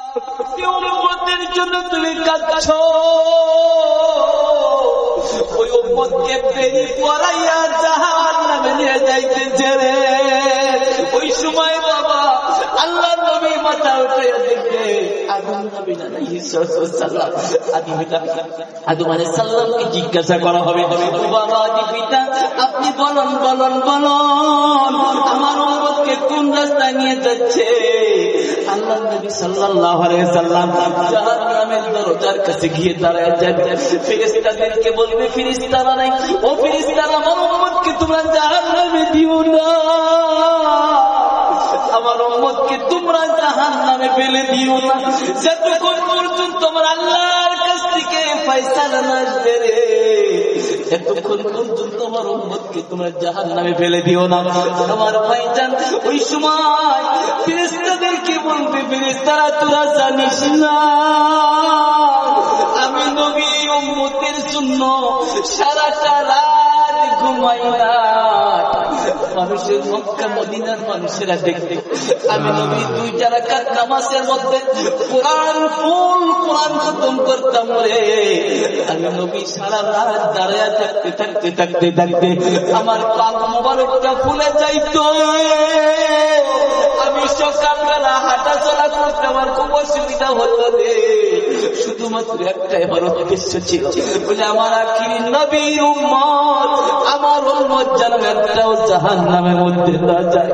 উম্মতের জন্য তুমি কাঁদছো, ওই উম্মতকে বেরি পড়াইয়া জাহান্নামে নিয়ে যাইতেছে রে। ওই সময় বাবা আল্লাহ নবী মাথা উঠাইয়া দেখবে আদম নবী আলাইহিস সালাম, আদম আলাইহিস সালামকে জিজ্ঞাসা করা হবে, বাবা আদি পিতা আপনি বলুন বলুন বলুন আমার উম্মতকে কোন রাস্তায় নিয়ে যাচ্ছে? আল্লাহ নবী সাল্লাল্লাহু আলাইহি সাল্লাম জাহান্নামের দরজার কাছে গিয়ে দাঁড়ায় যাবে। ফেরেশতাদেরকে বলবে, ফেরেশতারা নাই, ও ফেরেশতারা আমার উম্মতকে তোমরা জাহান্নামে দিও না, আমার উম্মতকে তোমরা জাহান্নামে ফেলে দিও না, যতক্ষণ পর্যন্ত আমার আল্লাহর কাছ থেকে ফয়সালা না আসবে রে, এতক্ষণ পর্যন্ত আমার উম্মতকে তোমরা জাহান্নামে ফেলে দিও না। আমার ভাইজান ওই সময় ফেরেশতাদেরকে বলবে, ফেরেশতারা তোরা জানিস না আমি নবী উম্মতের জন্য সারাটা রাত ঘুমাই না। মানুষের মক্কা মদিনার মানুষেরা দেখতে আমি নবী 2 রাকাত নামাজের মধ্যে কোরআন ফুল কোরআন খতম করতাম রে। আমি নবী সারা রাত দাঁড়ায় থাকতে থাকতে থাকতে থাকতে আমার পাক মোবারকটা ফুলে যাইতো। আমি সকালবেলা হাঁটা চলা করতে আমার খুব অসুবিধা হতো রে। শুধুমাত্র একটাই আমার উদ্দেশ্য ছিল, বলে আমার আখির নবীর উম্মত, আমার উম্মত যেন একটাও জাহান্নামের মধ্যে না যায়।